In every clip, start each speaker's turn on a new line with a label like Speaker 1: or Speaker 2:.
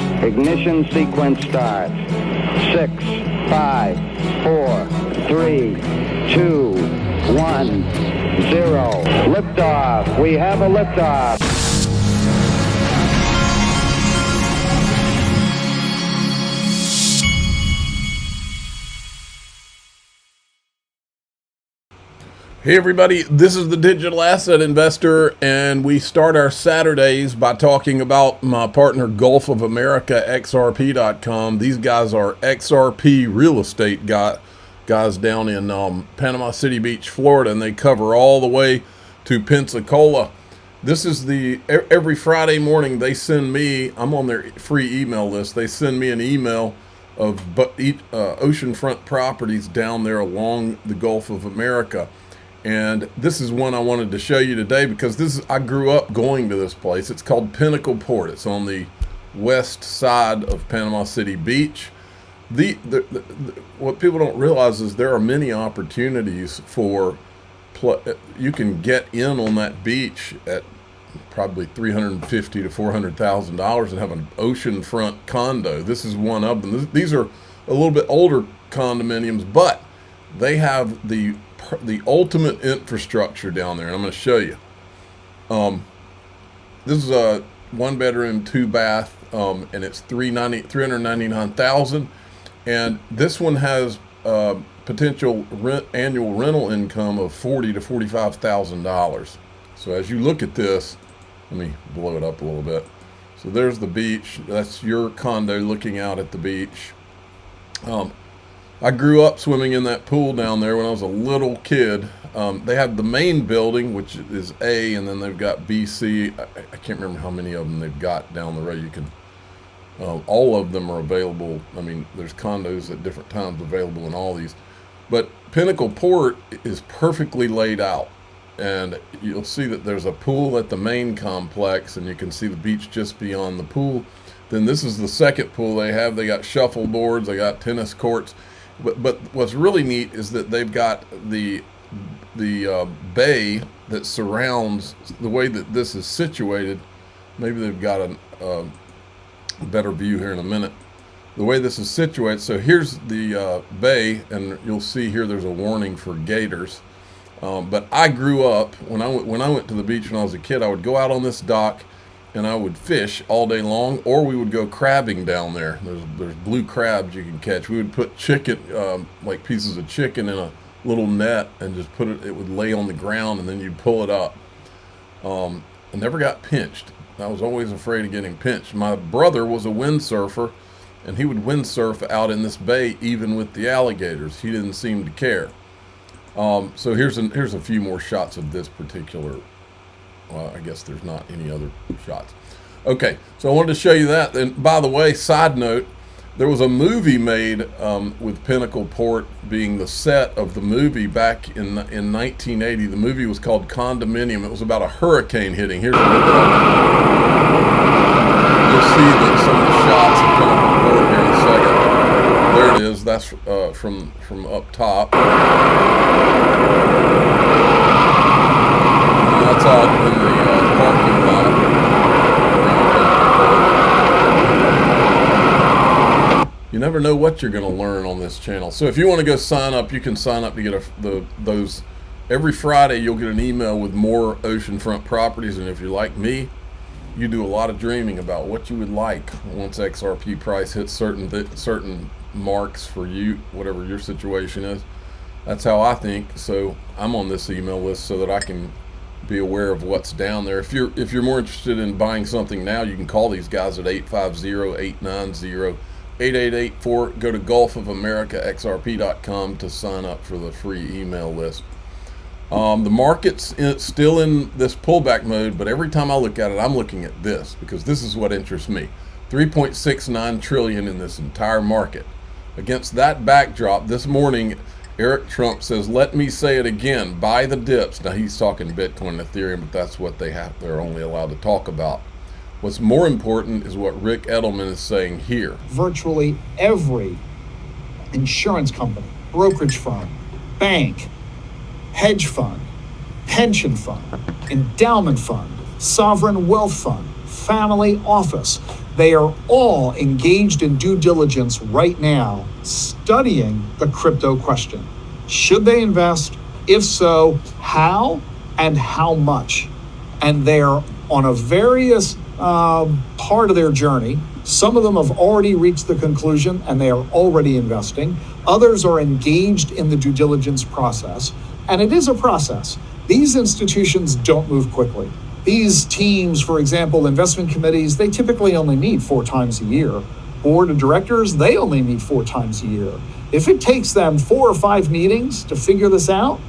Speaker 1: Ignition sequence start. 6, 5, 4, 3, 2, 1, 0. Liftoff. We have a liftoff.
Speaker 2: Hey everybody, this is the Digital Asset Investor, and we start our Saturdays by talking about my partner Gulf of America, XRP.com. These guys are XRP real estate guys down in Panama City Beach, Florida, and they cover all the way to Pensacola. This is every Friday morning they send me, I'm on their free email list, they send me an email of oceanfront properties down there along the Gulf of America. And this is one I wanted to show you today because I grew up going to this place. It's called Pinnacle Port. It's on the west side of Panama City Beach. What people don't realize is there are many opportunities for you can get in on that beach at probably $350,000 to $400,000 and have an oceanfront condo. This is one of them. These are a little bit older condominiums, but they have the ultimate infrastructure down there, and I'm going to show you. This is a 1-bedroom, 2-bath, and it's $399,000. And this one has potential annual rental income of $40,000 to $45,000. So as you look at this, let me blow it up a little bit. So there's the beach. That's your condo looking out at the beach. I grew up swimming in that pool down there when I was a little kid. They have the main building, which is A, and then they've got B, C. I can't remember how many of them they've got down the road. You can, all of them are available. I mean, there's condos at different times available in all these. But Pinnacle Port is perfectly laid out. And you'll see that there's a pool at the main complex, and you can see the beach just beyond the pool. Then this is the second pool they have. They got shuffleboards, they got tennis courts. But what's really neat is that they've got the bay that surrounds the way that this is situated. Maybe they've got a better view here in a minute. The way this is situated, so here's the bay, and you'll see here there's a warning for gators. But I grew up, when I went to the beach when I was a kid, I would go out on this dock and I would fish all day long, or we would go crabbing down there. There's blue crabs you can catch. We would put chicken, like pieces of chicken in a little net and just it would lay on the ground, and then you'd pull it up. I never got pinched. I was always afraid of getting pinched. My brother was a windsurfer, and he would windsurf out in this bay even with the alligators. He didn't seem to care. So here's a few more shots of this particular. I guess there's not any other shots. Okay, so I wanted to show you that. And by the way, side note, there was a movie made with Pinnacle Port being the set of the movie back in 1980. The movie was called Condominium. It was about a hurricane hitting. Here's a look at it. You'll see that some of the shots of Pinnacle Port here in a second. There it is. That's from up top. That's out in the parking lot. You never know what you're going to learn on this channel. So if you want to go sign up, you can sign up to get those. Every Friday you'll get an email with more oceanfront properties, and if you're like me, you do a lot of dreaming about what you would like once XRP price hits certain marks for you, whatever your situation is. That's how I think. So I'm on this email list so that I can be aware of what's down there. If you're more interested in buying something now, you can call these guys at 850-890-8884. Go to gulfofamericaxrp.com to sign up for the free email list. The market's still in this pullback mode, but every time I look at it, I'm looking at this because this is what interests me. 3.69 trillion in this entire market. Against that backdrop, this morning Eric Trump says, let me say it again, buy the dips. Now he's talking Bitcoin and Ethereum, but that's what they're only allowed to talk about. What's more important is what Rick Edelman is saying here.
Speaker 3: Virtually every insurance company, brokerage firm, bank, hedge fund, pension fund, endowment fund, sovereign wealth fund, family office, They are all engaged in due diligence right now, studying the crypto question. Should they invest? If so, how and how much? And they're on a various part of their journey. Some of them have already reached the conclusion and they are already investing. Others are engaged in the due diligence process. And it is a process. These institutions don't move quickly. These teams, for example, investment committees, they typically only meet 4 times a year. Board of directors, they only meet 4 times a year. If it takes them 4 or 5 meetings to figure this out,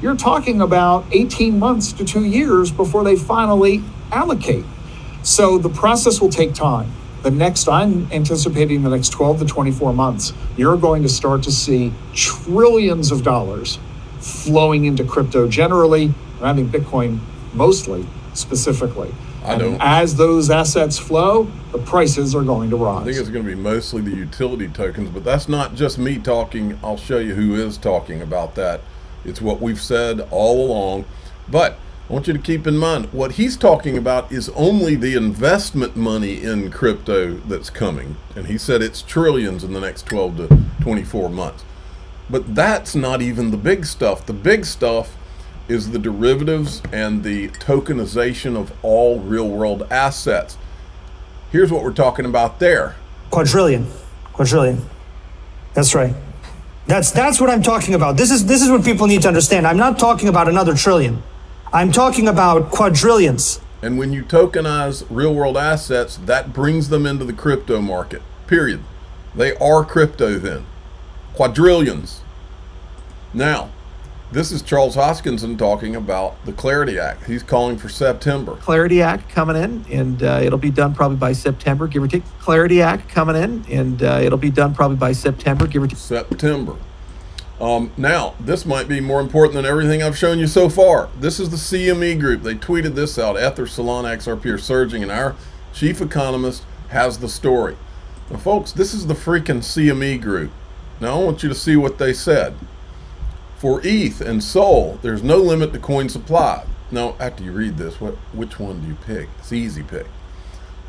Speaker 3: you're talking about 18 months to 2 years before they finally allocate. So the process will take time. I'm anticipating the next 12 to 24 months, you're going to start to see trillions of dollars flowing into crypto generally, I mean Bitcoin mostly, specifically. As those assets flow, the prices are going to rise.
Speaker 2: I think it's going to be mostly the utility tokens, but that's not just me talking. I'll show you who is talking about that. It's what we've said all along. But I want you to keep in mind, what he's talking about is only the investment money in crypto that's coming. And he said it's trillions in the next 12 to 24 months. But that's not even the big stuff. The big stuff is the derivatives and the tokenization of all real world assets. Here's what we're talking about there.
Speaker 4: Quadrillion. That's right. That's what I'm talking about. This is what people need to understand. I'm not talking about another trillion. I'm talking about quadrillions.
Speaker 2: And when you tokenize real world assets, that brings them into the crypto market, period. They are crypto then. Quadrillions. Now, this is Charles Hoskinson talking about the Clarity Act. He's calling for September.
Speaker 5: Clarity Act coming in, and it'll be done probably by September, give or take. Clarity Act coming in, and it'll be done probably by September, give or take.
Speaker 2: September. Now, this might be more important than everything I've shown you so far. This is the CME group. They tweeted this out. Ether, Solana, XRP are surging, and our chief economist has the story. Now, folks, this is the freaking CME group. Now, I want you to see what they said. For ETH and SOL, there's no limit to coin supply. Now, after you read this, which one do you pick? It's an easy pick.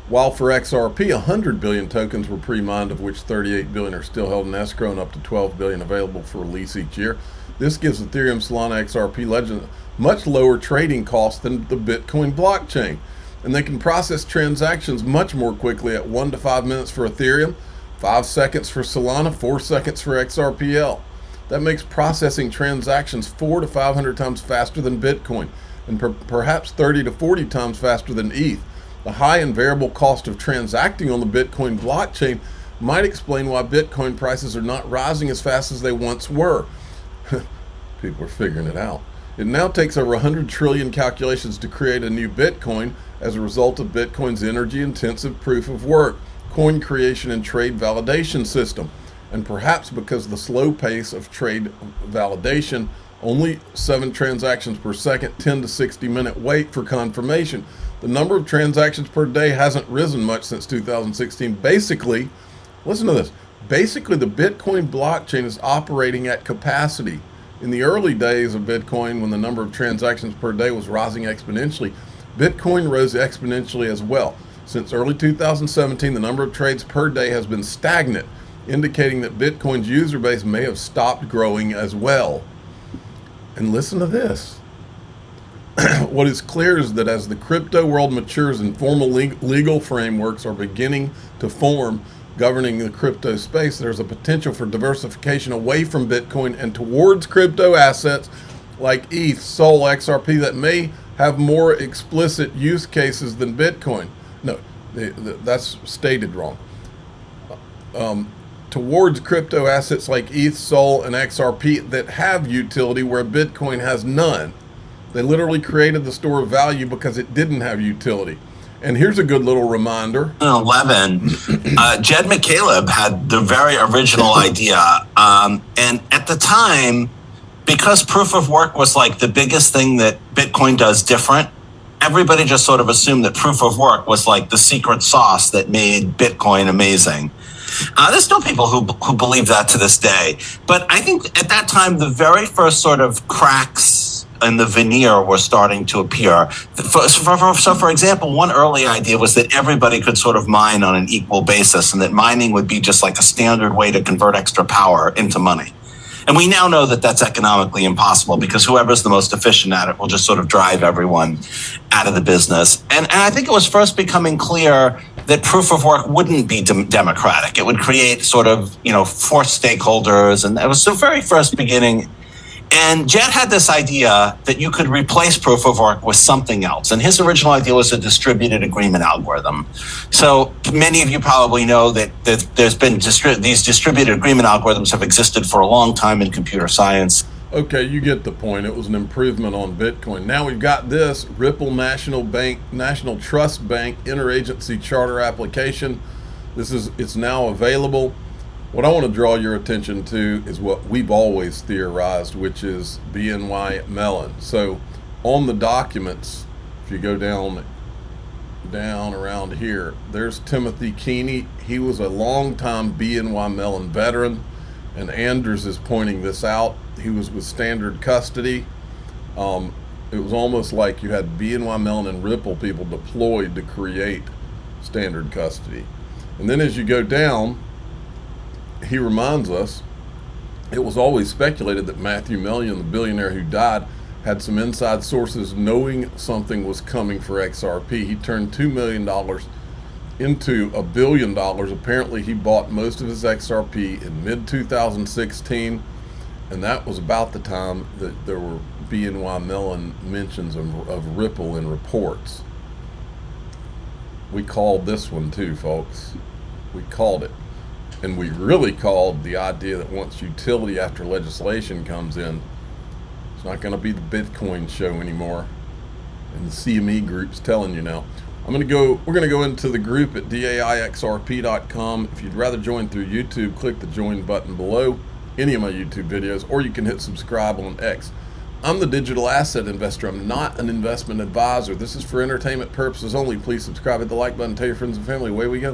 Speaker 2: While for XRP, 100 billion tokens were pre-mined, of which 38 billion are still held in escrow and up to 12 billion available for release each year. This gives Ethereum, Solana, XRP Legend much lower trading costs than the Bitcoin blockchain. And they can process transactions much more quickly at 1 to 5 minutes for Ethereum, 5 seconds for Solana, 4 seconds for XRPL. That makes processing transactions 400 to 500 times faster than Bitcoin, and perhaps 30 to 40 times faster than ETH. The high and variable cost of transacting on the Bitcoin blockchain might explain why Bitcoin prices are not rising as fast as they once were. People are figuring it out. It now takes over 100 trillion calculations to create a new Bitcoin as a result of Bitcoin's energy-intensive proof of work, coin creation, and trade validation system. And perhaps because of the slow pace of trade validation, only 7 transactions per second, 10 to 60 minute wait for confirmation. The number of transactions per day hasn't risen much since 2016. Basically, listen to this. Basically, the Bitcoin blockchain is operating at capacity. In the early days of Bitcoin, when the number of transactions per day was rising exponentially, Bitcoin rose exponentially as well. Since early 2017, the number of trades per day has been stagnant, indicating that Bitcoin's user base may have stopped growing as well. And listen to this. What is clear is that as the crypto world matures and formal legal frameworks are beginning to form governing the crypto space, there's a potential for diversification away from Bitcoin and towards crypto assets like ETH, SOL, XRP that may have more explicit use cases than Bitcoin. No, that's stated wrong. Towards crypto assets like ETH, SOL, and XRP that have utility where Bitcoin has none. They literally created the store of value because it didn't have utility. And here's a good little reminder.
Speaker 6: 2011, Jed McCaleb had the very original idea. And at the time, because proof of work was like the biggest thing that Bitcoin does different, everybody just sort of assumed that proof of work was like the secret sauce that made Bitcoin amazing. There's still people who believe that to this day. But I think at that time, the very first sort of cracks and the veneer were starting to appear. So, for example, one early idea was that everybody could sort of mine on an equal basis, and that mining would be just like a standard way to convert extra power into money. And we now know that that's economically impossible, because whoever's the most efficient at it will just sort of drive everyone out of the business. And I think it was first becoming clear that proof of work wouldn't be democratic. It would create sort of, forced stakeholders. And that was the very first beginning. And Jed had this idea that you could replace proof of work with something else. And his original idea was a distributed agreement algorithm. So many of you probably know that there's been these distributed agreement algorithms have existed for a long time in computer science.
Speaker 2: Okay, you get the point. It was an improvement on Bitcoin. Now we've got this Ripple National Trust Bank interagency charter application. It's now available. What I want to draw your attention to is what we've always theorized, which is BNY Mellon. So on the documents, if you go down around here, there's Timothy Keeney. He was a longtime BNY Mellon veteran, and Anders is pointing this out. He was with Standard Custody. It was almost like you had BNY Mellon and Ripple people deployed to create Standard Custody. And then as you go down, he reminds us, it was always speculated that Matthew Mellon, the billionaire who died, had some inside sources knowing something was coming for XRP. He turned $2 million into $1 billion. Apparently he bought most of his XRP in mid-2016, and that was about the time that there were BNY Mellon mentions of Ripple in reports. We called this one too, folks. We called it. And we really called the idea that once utility after legislation comes in, it's not going to be the Bitcoin show anymore. And the CME group's telling you now. We're going to go into the group at daixrp.com. If you'd rather join through YouTube, click the join button below any of my YouTube videos, or you can hit subscribe on X. I'm the digital asset investor. I'm not an investment advisor. This is for entertainment purposes only. Please subscribe, hit the like button, tell your friends and family. Away we go.